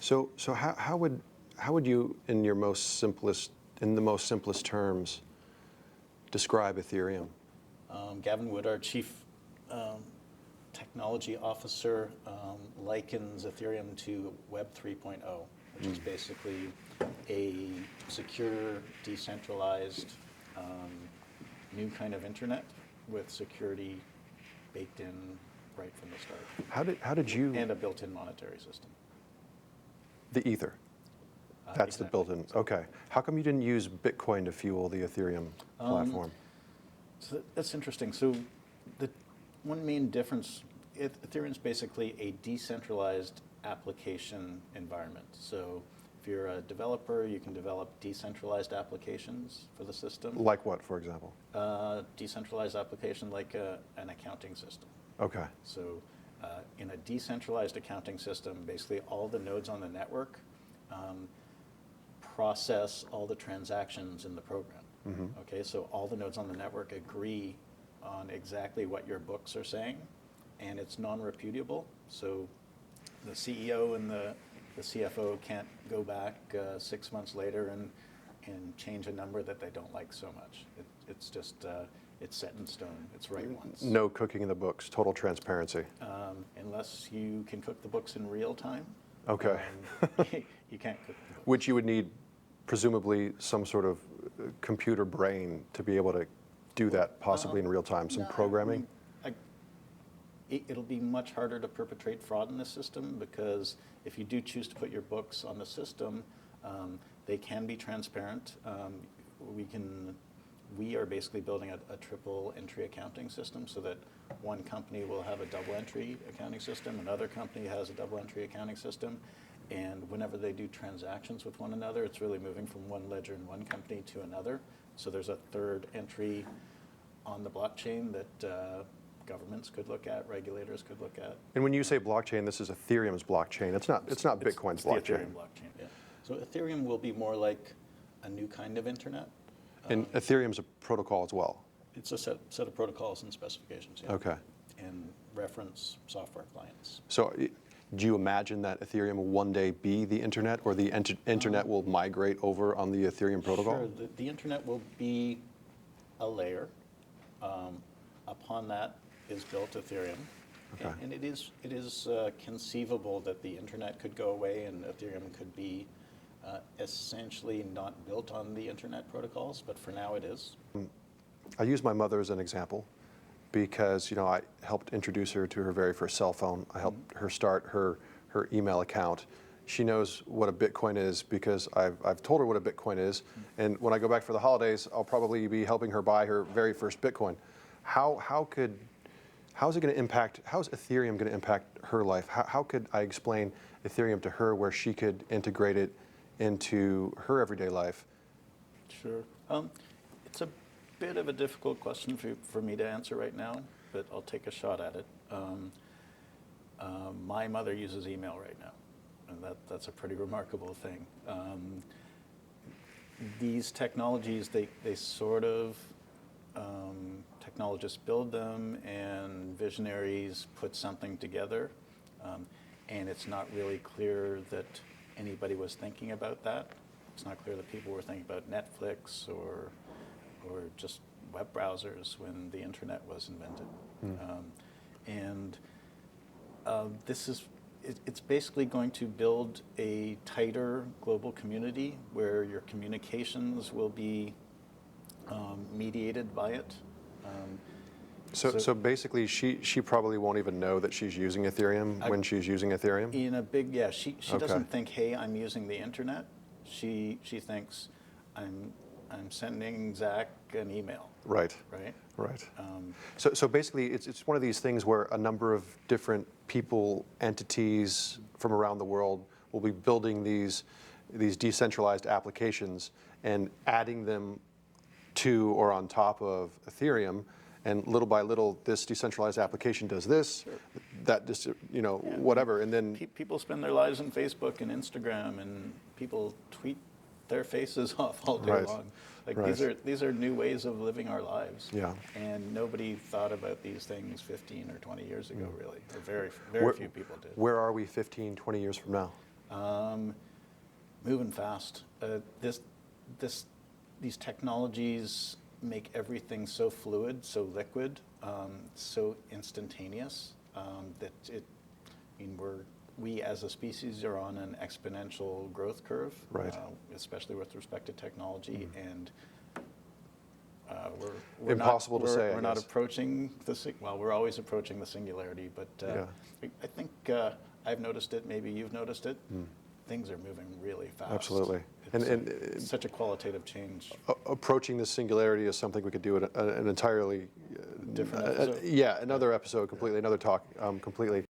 So how would you, in the most simplest terms, describe Ethereum? Gavin Wood, our chief technology officer, likens Ethereum to Web 3.0, which is basically a secure, decentralized, new kind of internet with security baked in right from the start. How did you? And a built-in monetary system. The Ether. That's exactly. the built-in. Okay. How come you didn't use Bitcoin to fuel the Ethereum platform? So that's interesting. So the one main difference, Ethereum is basically a decentralized application environment. So if you're a developer, you can develop decentralized applications for the system. Like what, for example? Decentralized application like an accounting system. Okay. So in a decentralized accounting system, basically all the nodes on the network process all the transactions in the program. Mm-hmm. Okay, so all the nodes on the network agree on exactly what your books are saying, and it's non-repudiable. So the CEO and the CFO can't go back 6 months later and change a number that they don't like so much. It's just it's set in stone. It's right once. No cooking in the books. Total transparency. Unless you can cook the books in real time. Okay. You can't cook the books. Which you would need, presumably, some sort of computer brain to be able to do that, possibly in real time. Some programming. It'll be much harder to perpetrate fraud in this system because if you do choose to put your books on the system, they can be transparent. We are basically building a triple entry accounting system so that one company will have a double entry accounting system, another company has a double entry accounting system, and whenever they do transactions with one another, it's really moving from one ledger in one company to another. So there's a third entry on the blockchain that governments could look at, regulators could look at. And when you say blockchain, this is Ethereum's blockchain. It's not Bitcoin's blockchain. The Ethereum blockchain, yeah. So Ethereum will be more like a new kind of internet. And Ethereum's a protocol as well. It's a set of protocols and specifications, yeah. Okay. And reference software clients. So do you imagine that Ethereum will one day be the internet, or the internet will migrate over on the Ethereum protocol? Sure, the internet will be a layer. Upon that is built Ethereum. Okay. And it is conceivable that the internet could go away and Ethereum could be essentially not built on the internet protocols, but for now it is. I use my mother as an example because I helped introduce her to her very first cell phone. I helped her start her email account. She knows what a Bitcoin is because I've told her what a Bitcoin is, and when I go back for the holidays, I'll probably be helping her buy her very first Bitcoin. How is Ethereum going to impact her life? How could I explain Ethereum to her where she could integrate it into her everyday life? Sure. It's a bit of a difficult question for me to answer right now, but I'll take a shot at it. My mother uses email right now, and that's a pretty remarkable thing. These technologies, they sort of, technologists build them and visionaries put something together, and it's not really clear that anybody was thinking about that. It's not clear that people were thinking about Netflix or just web browsers when the internet was invented. It's basically going to build a tighter global community where your communications will be mediated by it. So basically, she probably won't even know that she's using Ethereum when she's using Ethereum? She doesn't think, hey, I'm using the internet. She thinks, I'm sending Zach an email. Right. Right? Right. So basically, it's one of these things where a number of different people, entities from around the world will be building these decentralized applications and adding them to or on top of Ethereum, and little by little, this decentralized application does this, Sure. that whatever, and then people spend their lives on Facebook and Instagram, and people tweet their faces off all day long. These are new ways of living our lives. Yeah. And nobody thought about these things 15 or 20 years ago, really. Or very few people did. Where are we 15, 20 years from now? Moving fast. These technologies make everything so fluid, so liquid, so instantaneous that we as a species are on an exponential growth curve, Right. especially with respect to technology, and Impossible to say, I We're not guess. approaching we're always approaching the singularity, but Yeah. I think I've noticed it. Maybe you've noticed it. Things are moving really fast. Absolutely. It's such a qualitative change. Approaching the singularity is something we could do at an entirely Different episode? yeah, another episode completely, another talk completely.